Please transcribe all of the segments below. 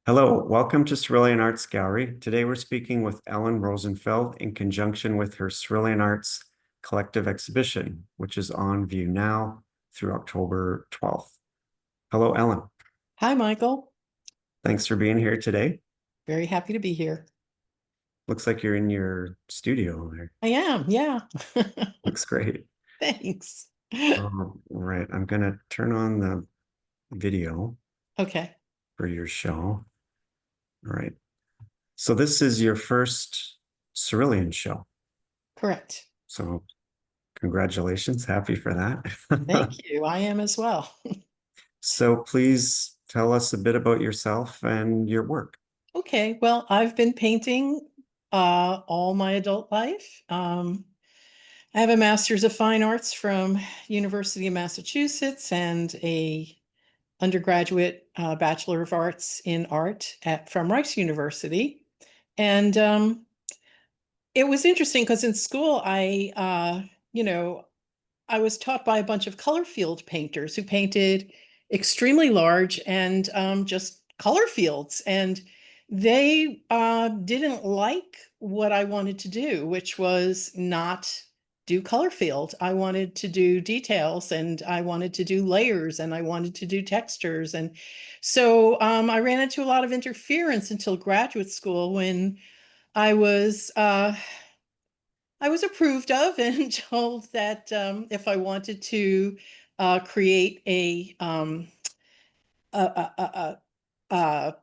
Hello, welcome to Cerulean Arts Gallery. Today we're speaking with Elynne Rosenfeld in conjunction with her Cerulean Arts Collective exhibition, which is on view now through October 12th. Hello, Elynne. Hi, Michael. Thanks for being here today. Very happy to be here. Looks like you're in your studio there. I am, yeah. Looks great. Thanks. Right, I'm gonna turn on the video Okay, for your show. All right. So this is your first Cerulean show. correct. So congratulations. Happy for that. Thank you. I am as well. So please tell us a bit about yourself and your work. Okay, well, I've been painting all my adult life. I have a Master's of Fine Arts from University of Massachusetts and a undergraduate Bachelor of Arts in Art from Rice University. And it was interesting because in school, I was taught by a bunch of color field painters who painted extremely large and just color fields. And they didn't like what I wanted to do, which was not do color field. I wanted to do details and I wanted to do layers and I wanted to do textures. And so I ran into a lot of interference until graduate school when I was uh, I was approved of and told that if I wanted to create a, a, a, a,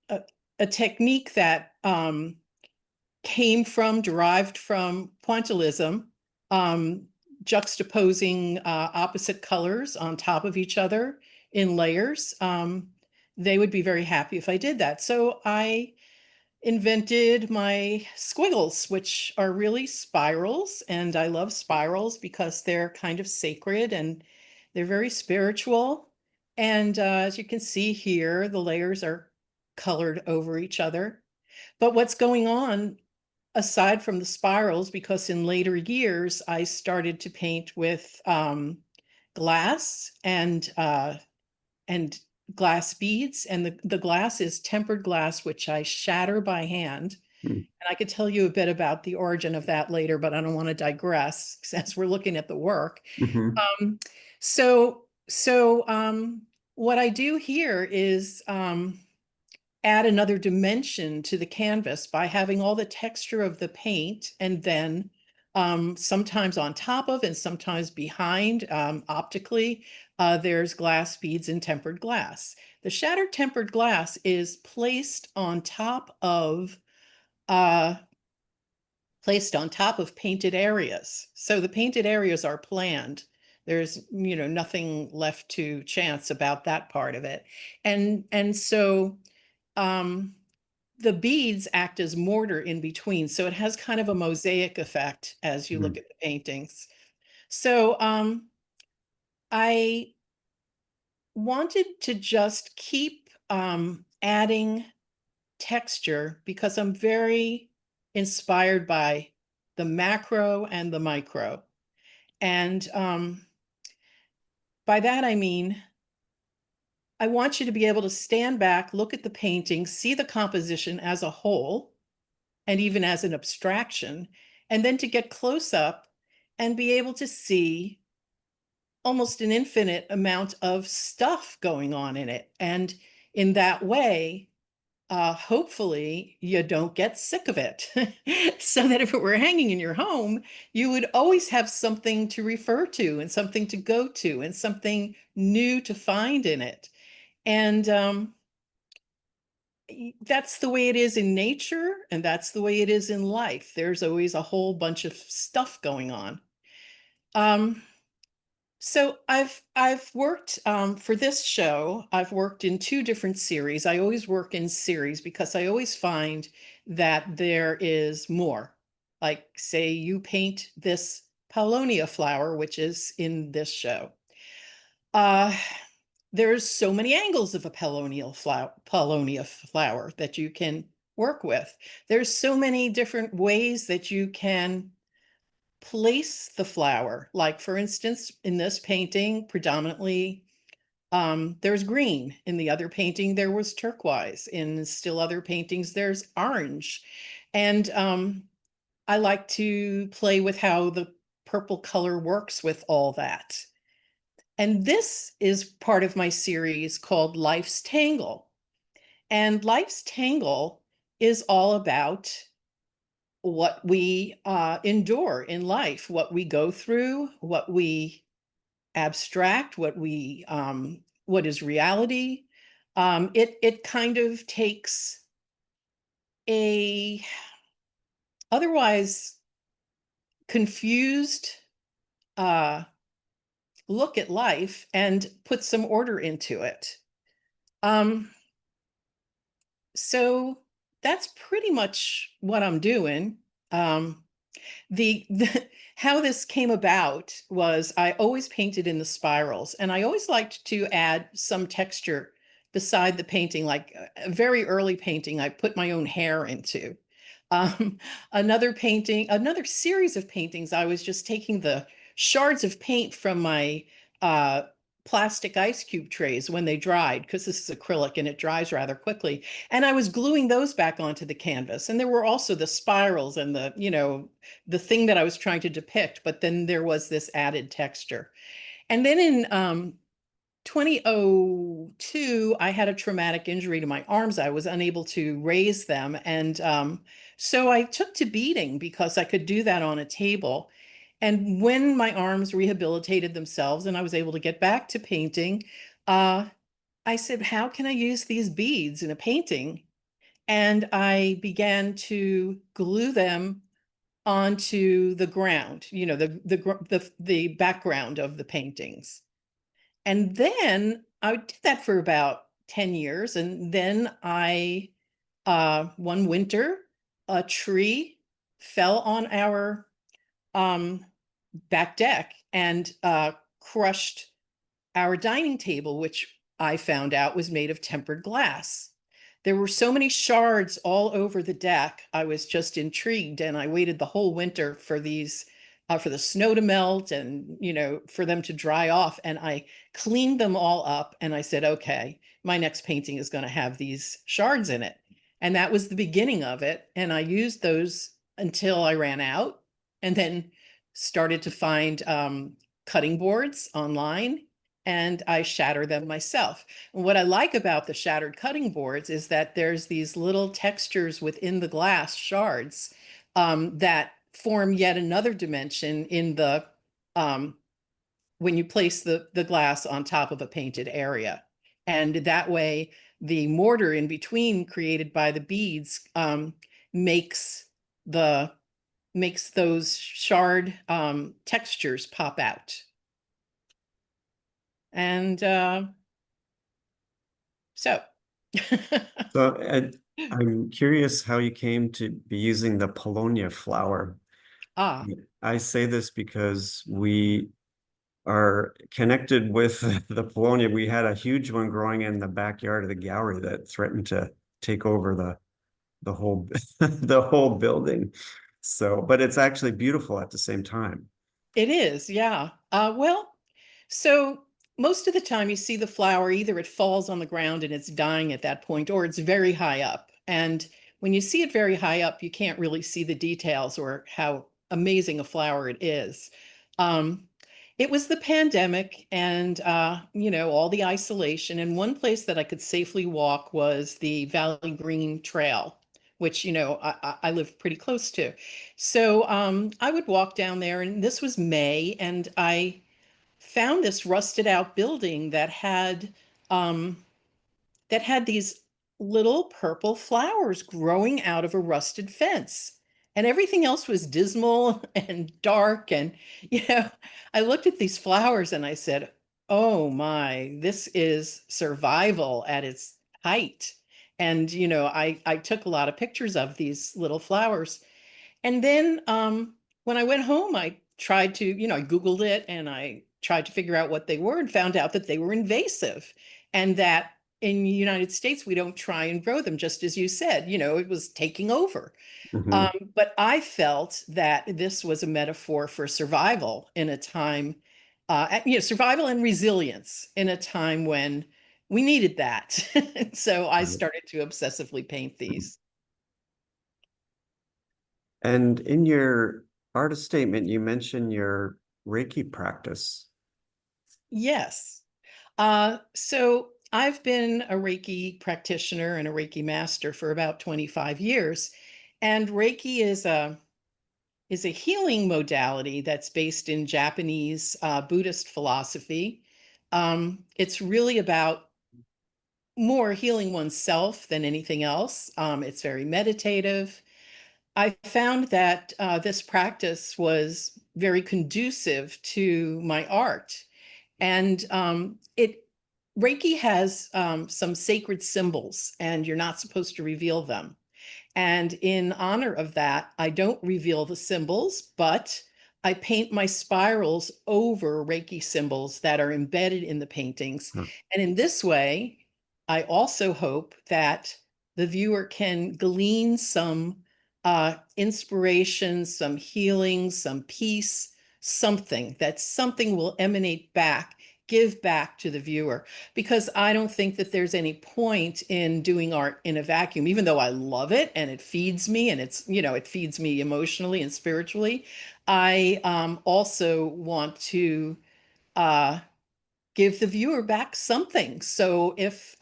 a, a technique that derived from pointillism, um, juxtaposing opposite colors on top of each other in layers, they would be very happy if I did that. So I invented my squiggles, which are really spirals. And I love spirals because they're kind of sacred and they're very spiritual. And as you can see here, the layers are colored over each other. But what's going on aside from the spirals, because in later years, I started to paint with glass and glass beads. And the glass is tempered glass, which I shatter by hand. And I could tell you a bit about the origin of that later, but I don't want to digress since we're looking at the work. Mm-hmm. Um, so what I do here is add another dimension to the canvas by having all the texture of the paint and then sometimes on top of and sometimes behind optically, there's glass beads and tempered glass. The shattered tempered glass is uh, placed on top of painted areas. So the painted areas are planned. There's, nothing left to chance about that part of it. And so um, the beads act as mortar in between. So it has kind of a mosaic effect as you look at the paintings. So I wanted to just keep adding texture because I'm very inspired by the macro and the micro. And by that, I mean, I want you to be able to stand back, look at the painting, see the composition as a whole, and even as an abstraction, and then to get close up and be able to see almost an infinite amount of stuff going on in it. And in that way, hopefully you don't get sick of it. So that if it were hanging in your home, you would always have something to refer to and something to go to and something new to find in it. And that's the way it is in nature, and that's the way it is in life. There's always a whole bunch of stuff going on. Um, so I've worked for this show. I've worked in two different series. I always work in series because I always find that there is more. Like, say you paint this paulownia flower, which is in this show. Uh, there's so many angles of a paulownia flower that you can work with. There's so many different ways that you can place the flower. Like, for instance, in this painting, predominantly There's green. In the other painting, there was turquoise. In still other paintings, there's orange. And I like to play with how the purple color works with all that. And this is part of my series called Life's Tangle. And Life's Tangle is all about what we endure in life, what we go through, what we abstract, what is reality. It kind of takes a otherwise confused uh, look at life and puts some order into it. Um, so that's pretty much what I'm doing. Um, the how this came about was I always painted in the spirals, and I always liked to add some texture beside the painting. Like a very early painting I put my own hair into. um, another series of paintings, I was just taking the shards of paint from my uh, plastic ice cube trays when they dried, because this is acrylic and it dries rather quickly, and I was gluing those back onto the canvas. And there were also the spirals and the thing that I was trying to depict, but then there was this added texture. And then in 2002, I had a traumatic injury to my arms. I was unable to raise them. And so I took to beading because I could do that on a table. And when my arms rehabilitated themselves and I was able to get back to painting, uh, I said, how can I use these beads in a painting? And I began to glue them onto the ground, the background of the paintings. And then I did that for about 10 years. And then one winter, a tree fell on our um, back deck and crushed our dining table, which I found out was made of tempered glass. There were so many shards all over the deck. I was just intrigued, and I waited the whole winter for for the snow to melt and, for them to dry off. And I cleaned them all up, and I said, okay, my next painting is going to have these shards in it. And that was the beginning of it. And I used those until I ran out, and then started to find cutting boards online, and I shatter them myself. And what I like about the shattered cutting boards is that there's these little textures within the glass shards that form yet another dimension in the when you place the glass on top of a painted area. And that way, the mortar in between created by the beads makes the makes those shard textures pop out. And so, So I'm curious how you came to be using the Polonia flower. ah, I say this because we are connected with the Polonia. We had a huge one growing in the backyard of the gallery that threatened to take over the whole the whole building. So, but it's actually beautiful at the same time. it is, yeah. Well, so most of the time you see the flower, either it falls on the ground and it's dying at that point, or it's very high up. And when you see it very high up, you can't really see the details or how amazing a flower it is. Um, it was the pandemic and, all the isolation. And one place that I could safely walk was the Valley Green Trail, which, I live pretty close to. So I would walk down there, and this was May, and I found this rusted out building um, that had these little purple flowers growing out of a rusted fence. And everything else was dismal and dark. And, I looked at these flowers and I said, oh my, this is survival at its height. And, I took a lot of pictures of these little flowers. And then when I went home, I tried to, I Googled it and I tried to figure out what they were and found out that they were invasive, and that in the United States, we don't try and grow them, just as you said, it was taking over. Mhm. But I felt that this was a metaphor for survival in a time survival and resilience in a time when we needed that. So I Right. started to obsessively paint these. And in your artist statement, you mentioned your Reiki practice. Yes. So I've been a Reiki practitioner and a Reiki master for about 25 years. And Reiki is a healing modality that's based in Japanese Buddhist philosophy. It's really about more healing oneself than anything else. It's very meditative. I found that this practice was very conducive to my art. And it Reiki has some sacred symbols, and you're not supposed to reveal them. And in honor of that, I don't reveal the symbols, but I paint my spirals over Reiki symbols that are embedded in the paintings. Huh. And in this way, I also hope that the viewer can glean some inspiration, some healing, some peace, something will emanate back, give back to the viewer, because I don't think that there's any point in doing art in a vacuum, even though I love it and it feeds me, and it feeds me emotionally and spiritually. I also want to uh, give the viewer back something. So if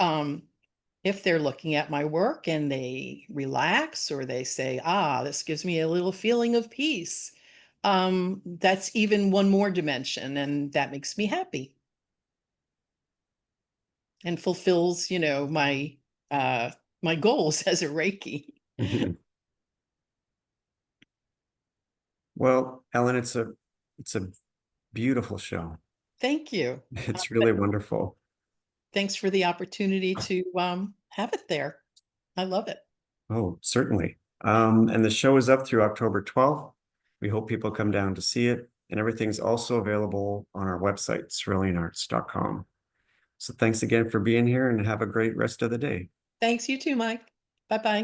they're looking at my work and they relax, or they say, ah, this gives me a little feeling of peace, that's even one more dimension, and that makes me happy and fulfills, uh my goals as a Reiki. Well, Ellen, it's a beautiful show. Thank you. It's really wonderful. Thanks for the opportunity to have it there. I love it. Oh, certainly. And the show is up through October 12th. We hope people come down to see it, and everything's also available on our website, ceruleanarts.com. So thanks again for being here, and have a great rest of the day. Thanks, you too, Mike. Bye bye.